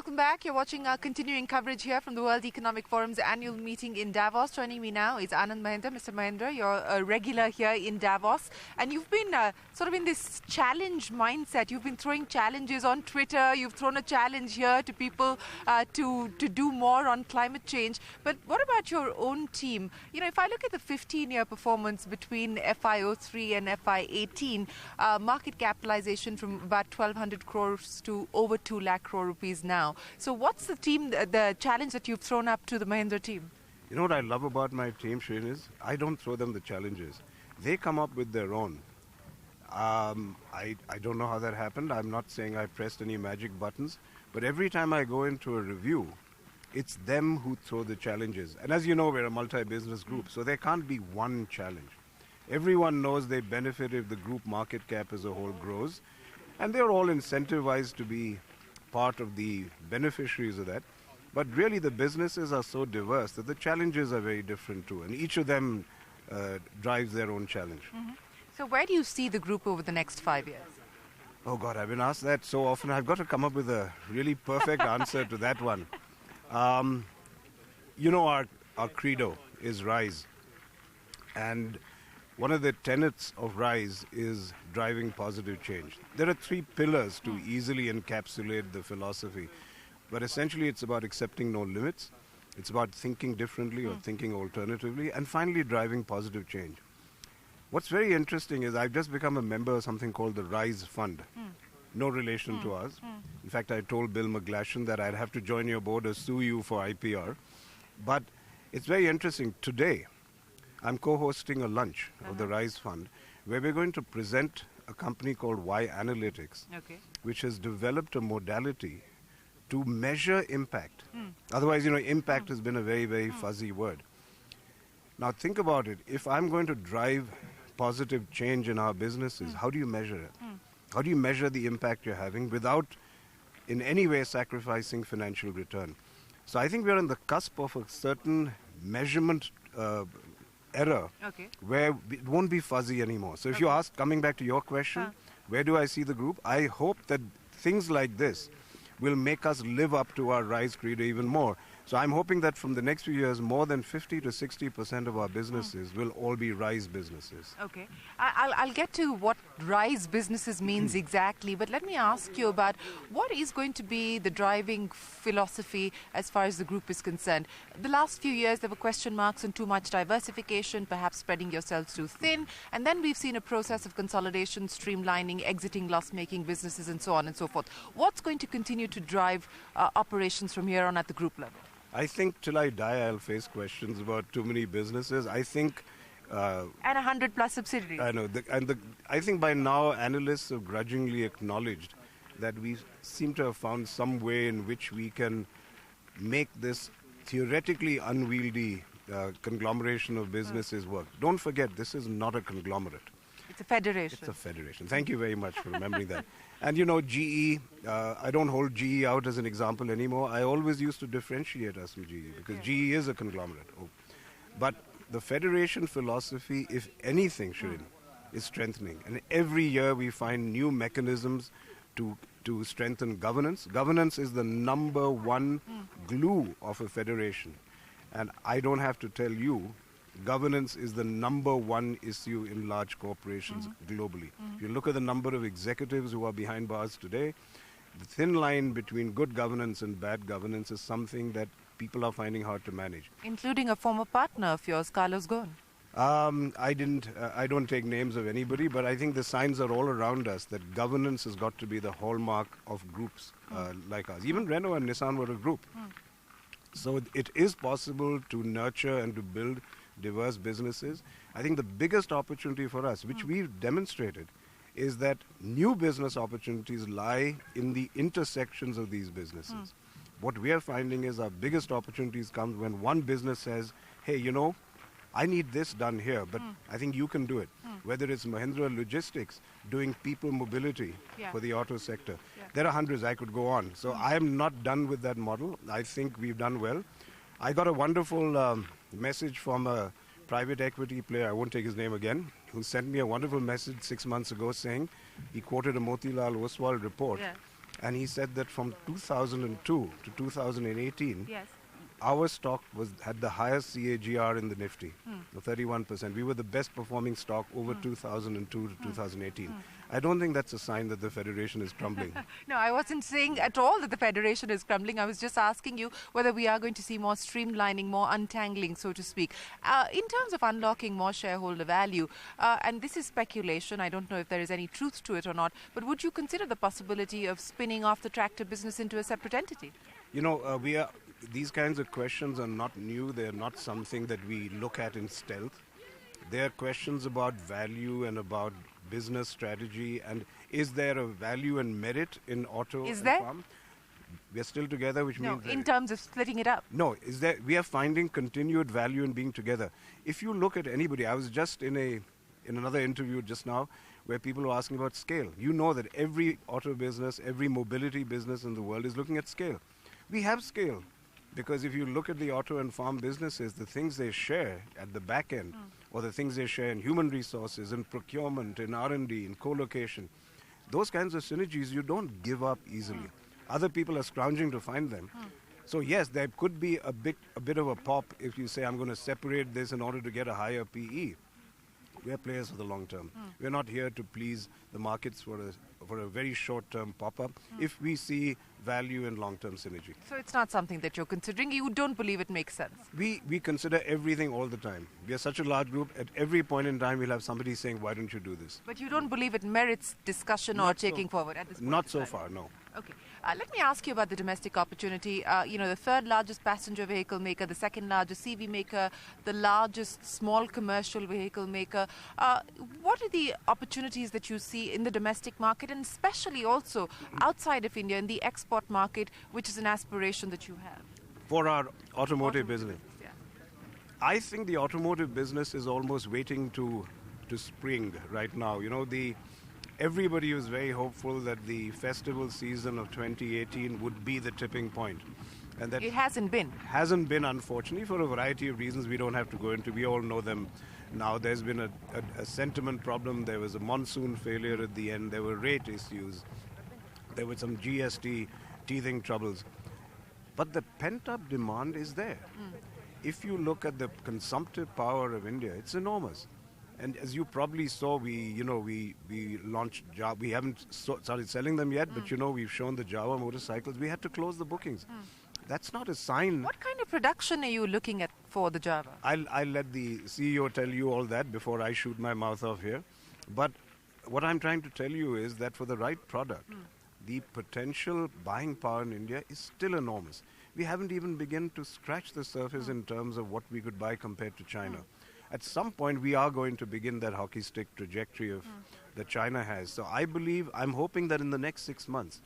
Welcome back. You're watching our continuing coverage here from the World Economic Forum's annual meeting in Davos. Joining me now is Anand Mahindra. Mr. Mahindra, you're a regular here in Davos, and you've been sort of in this challenge mindset. You've been throwing challenges on Twitter. You've thrown a challenge here to people to do more on climate change. But what about your own team? You know, if I look at the 15-year performance between FY03 and FY18, market capitalization from about 1,200 crores to over 2 lakh crore rupees now. So what's the challenge that you've thrown up to the Mahindra team? You know what I love about my team, Shereen, is I don't throw them the challenges. They come up with their own. I don't know how that happened. I'm not saying I pressed any magic buttons. But every time I go into a review, it's them who throw the challenges. And as you know, we're a multi-business group, so there can't be one challenge. Everyone knows they benefit if the group market cap as a whole grows. And they're all incentivized to be part of the beneficiaries of that. But really the businesses are so diverse that the challenges are very different too. And each of them drives their own challenge. Mm-hmm. So where do you see the group over the next 5 years? Oh God, I've been asked that so often. I've got to come up with a really perfect answer to that one. You know, our credo is RISE. And one of the tenets of RISE is driving positive change. There are 3 pillars to easily encapsulate the philosophy. But essentially it's about accepting no limits. It's about thinking differently or thinking alternatively. And finally driving positive change. What's very interesting is I've just become a member of something called the RISE Fund. No relation to us. In fact, I told Bill McGlashan that I'd have to join your board or sue you for IPR. But it's very interesting. Today, I'm co-hosting a lunch of the RISE Fund where we're going to present a company called Y Analytics, which has developed a modality to measure impact. Otherwise, you know, impact has been a very, very fuzzy word. Now think about it. If I'm going to drive positive change in our businesses, how do you measure it? How do you measure the impact you're having without in any way sacrificing financial return? So I think we're on the cusp of a certain measurement era where it won't be fuzzy anymore. So if you ask, coming back to your question, where do I see the group? I hope that things like this will make us live up to our RISE credo even more. So I'm hoping that from the next few years, more than 50 to 60% of our businesses will all be RISE businesses. Okay. I'll get to what RISE businesses means exactly, but let me ask you about what is going to be the driving philosophy as far as the group is concerned. The last few years, there were question marks on too much diversification, perhaps spreading yourselves too thin, and then we've seen a process of consolidation, streamlining, exiting loss-making businesses, and so on and so forth. What's going to continue to drive operations from here on at the group level? I think till I die, I'll face questions about too many businesses. I think... and 100 plus subsidiaries. I know. I think by now, analysts have grudgingly acknowledged that we seem to have found some way in which we can make this theoretically unwieldy conglomeration of businesses work. Don't forget, this is not a conglomerate. It's a federation. It's a federation. Thank you very much for remembering that. And you know, GE, I don't hold GE out as an example anymore. I always used to differentiate us from GE because GE is a conglomerate. But the federation philosophy, if anything, Shereen, is strengthening. And every year we find new mechanisms to strengthen governance. Governance is the number one glue of a federation. And I don't have to tell you, governance is the number one issue in large corporations globally. If you look at the number of executives who are behind bars today, the thin line between good governance and bad governance is something that people are finding hard to manage. Including a former partner of yours, Carlos Ghosn. I don't take names of anybody, but I think the signs are all around us that governance has got to be the hallmark of groups like us. Even Renault and Nissan were a group. So it is possible to nurture and to build diverse businesses. I think the biggest opportunity for us, which we've demonstrated, is that new business opportunities lie in the intersections of these businesses. What we are finding is our biggest opportunities come when one business says, hey, you know, I need this done here, but I think you can do it. Whether it's Mahindra Logistics doing people mobility for the auto sector. There are hundreds, I could go on. So I am not done with that model. I think we've done well. I got a wonderful message from a private equity player, I won't take his name again, who sent me a wonderful message 6 months ago saying he quoted a Motilal Oswal report And he said that from 2002 to 2018, Yes. our stock had the highest CAGR in the Nifty, 31%. We were the best performing stock over 2002 to 2018. I don't think that's a sign that the Federation is crumbling. No, I wasn't saying at all that the Federation is crumbling. I was just asking you whether we are going to see more streamlining, more untangling, so to speak. In terms of unlocking more shareholder value, and this is speculation, I don't know if there is any truth to it or not, but would you consider the possibility of spinning off the tractor business into a separate entity? You know, these kinds of questions are not new. They're not something that we look at in stealth. They're questions about value and about business strategy. And is there a value and merit in auto Is and there? farm? We're still together, which No, means... in terms of splitting it up. No, we are finding continued value in being together. If you look at anybody, I was just in another interview just now where people were asking about scale. You know that every auto business, every mobility business in the world is looking at scale. We have scale. Because if you look at the auto and farm businesses, the things they share at the back end, or the things they share in human resources, in procurement, in R&D, in co-location, those kinds of synergies you don't give up easily. Other people are scrounging to find them. So yes, there could be a bit of a pop if you say, I'm going to separate this in order to get a higher PE. We're players for the long term. We're not here to please the markets for a very short-term pop-up. If we see value in long-term synergy. So it's not something that you're considering. You don't believe it makes sense. We consider everything all the time. We are such a large group. At every point in time, we'll have somebody saying, why don't you do this? But you don't believe it merits discussion or taking forward at this point? Not so far, no. Okay. Let me ask you about the domestic opportunity. The third largest passenger vehicle maker, the second largest CV maker, the largest small commercial vehicle maker. What are the opportunities that you see in the domestic market, and especially also outside of India in the export market, which is an aspiration that you have? For our automotive business. Yeah. I think the automotive business is almost waiting to spring right now. Everybody was very hopeful that the festival season of 2018 would be the tipping point. And that It hasn't been. hasn't been, unfortunately, for a variety of reasons we don't have to go into. We all know them now. There's been a sentiment problem. There was a monsoon failure at the end. There were rate issues. There were some GST teething troubles. But the pent-up demand is there. If you look at the consumptive power of India, it's enormous. And as you probably saw, we launched Java. We haven't started selling them yet, but we've shown the Java motorcycles. We had to close the bookings. That's not a sign. What kind of production are you looking at for the Java? I'll let the CEO tell you all that before I shoot my mouth off here. But what I'm trying to tell you is that for the right product, the potential buying power in India is still enormous. We haven't even begun to scratch the surface in terms of what we could buy compared to China. At some point, we are going to begin that hockey stick trajectory that China has. So I'm hoping that in the next 6 months,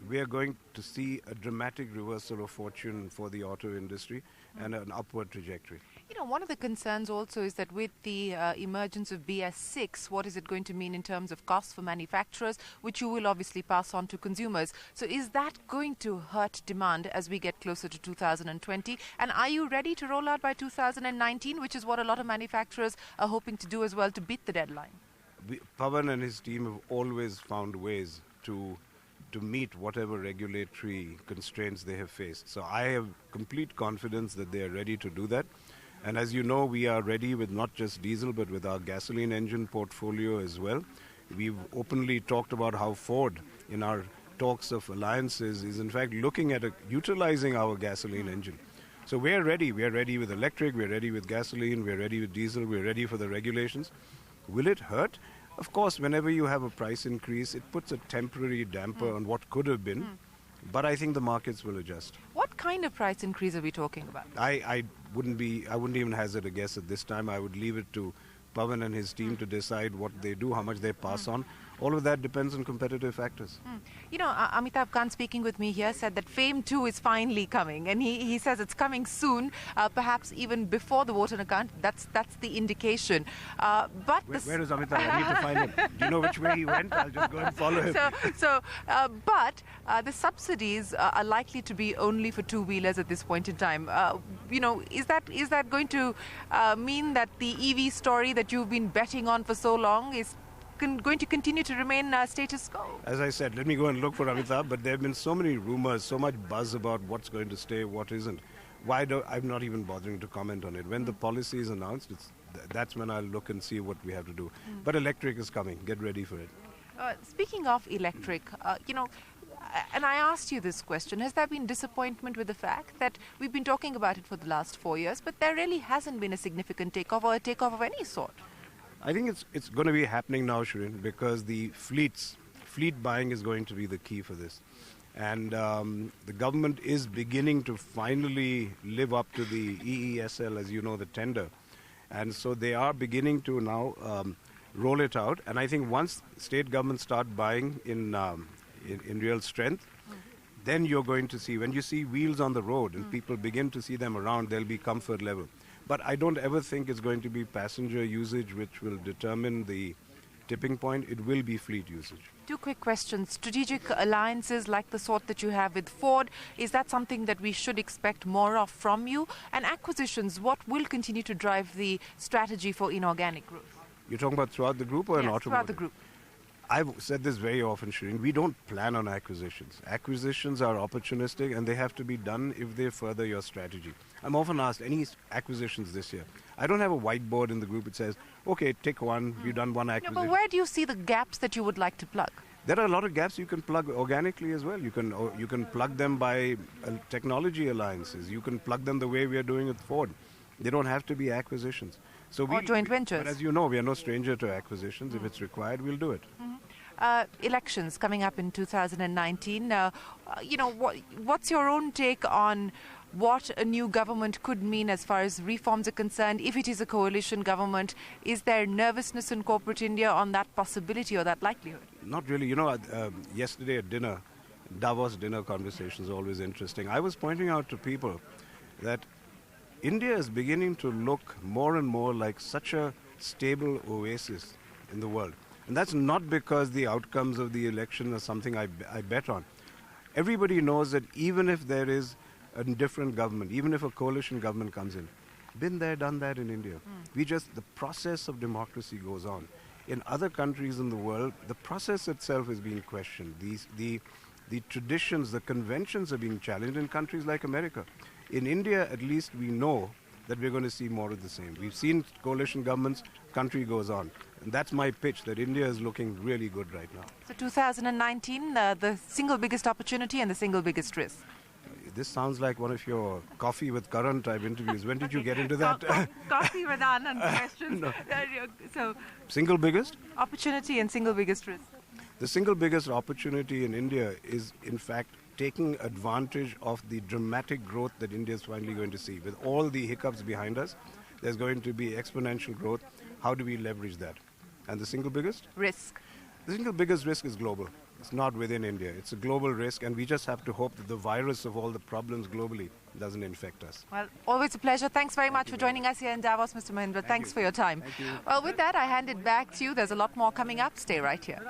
we are going to see a dramatic reversal of fortune for the auto industry and an upward trajectory. One of the concerns also is that with the emergence of BS6, what is it going to mean in terms of costs for manufacturers, which you will obviously pass on to consumers? So is that going to hurt demand as we get closer to 2020? And are you ready to roll out by 2019, which is what a lot of manufacturers are hoping to do as well to beat the deadline? Pawan and his team have always found ways to meet whatever regulatory constraints they have faced. So I have complete confidence that they are ready to do that. And as you know, we are ready with not just diesel, but with our gasoline engine portfolio as well. We've openly talked about how Ford, in our talks of alliances, is in fact looking at utilizing our gasoline engine. So we're ready. We're ready with electric, we're ready with gasoline, we're ready with diesel, we're ready for the regulations. Will it hurt? Of course, whenever you have a price increase, it puts a temporary damper on what could have been. But I think the markets will adjust. What kind of price increase are we talking about? I wouldn't even hazard a guess at this time. I would leave it to Pawan and his team to decide what they do, how much they pass on. All of that depends on competitive factors. Amitabh Khan speaking with me here said that FAME 2 is finally coming, and he says it's coming soon, perhaps even before the vote on account. That's the indication. Where is Amitabh? I need to find him. Do you know which way he went? I'll just go and follow him. But the subsidies are likely to be only for two-wheelers at this point in time. Is that going to mean that the EV story that you've been betting on for so long is going to continue to remain status quo? As I said, let me go and look for Amitabh, but there have been so many rumors, so much buzz about what's going to stay, what isn't. I'm not even bothering to comment on it. When the policy is announced, that's when I'll look and see what we have to do. But electric is coming. Get ready for it. Speaking of electric, and I asked you this question, has there been disappointment with the fact that we've been talking about it for the last 4 years, but there really hasn't been a significant takeoff or a takeoff of any sort? I think it's going to be happening now, Shereen, because the fleet buying is going to be the key for this. And the government is beginning to finally live up to the EESL, as you know, the tender. And so they are beginning to now roll it out. And I think once state governments start buying in real strength, then you're going to see, when you see wheels on the road and people begin to see them around, there'll be comfort level. But I don't ever think it's going to be passenger usage which will determine the tipping point. It will be fleet usage. 2 quick questions. Strategic alliances like the sort that you have with Ford, is that something that we should expect more of from you? And acquisitions, what will continue to drive the strategy for inorganic growth? You're talking about throughout the group or an automotive? Throughout the group. I've said this very often, Shereen. We don't plan on acquisitions. Acquisitions are opportunistic and they have to be done if they further your strategy. I'm often asked, any acquisitions this year? I don't have a whiteboard in the group that says, okay, tick one, we've done one acquisition. No, but where do you see the gaps that you would like to plug? There are a lot of gaps you can plug organically as well. You can plug them by technology alliances. You can plug them the way we are doing with Ford. They don't have to be acquisitions. Or joint ventures. But as you know, we are no stranger to acquisitions. If it's required, we'll do it. Elections coming up in 2019. What's your own take on what a new government could mean as far as reforms are concerned? If it is a coalition government, is there nervousness in corporate India on that possibility or that likelihood? Not really. Yesterday at dinner, Davos dinner conversations are always interesting. I was pointing out to people that India is beginning to look more and more like such a stable oasis in the world. And that's not because the outcomes of the election are something I bet on. Everybody knows that even if there is a different government, even if a coalition government comes in, been there, done that in India. The process of democracy goes on. In other countries in the world, the process itself is being questioned. The traditions, the conventions are being challenged in countries like America. In India, at least, we know that we're going to see more of the same. We've seen coalition governments, country goes on. And that's my pitch, that India is looking really good right now. So 2019, the single biggest opportunity and the single biggest risk. This sounds like one of your coffee with Karan type interviews. When did you get into that? Coffee with Anand questions. No. So, single biggest? Opportunity and single biggest risk. The single biggest opportunity in India is, in fact, taking advantage of the dramatic growth that India is finally going to see. With all the hiccups behind us, there's going to be exponential growth. How do we leverage that? And the single biggest? Risk. The single biggest risk is global. It's not within India. It's a global risk, and we just have to hope that the virus of all the problems globally doesn't infect us. Well, always a pleasure. Thanks very much for joining us here in Davos, Mr. Mahindra. Thanks for your time. Thank you. Well, with that, I hand it back to you. There's a lot more coming up. Stay right here.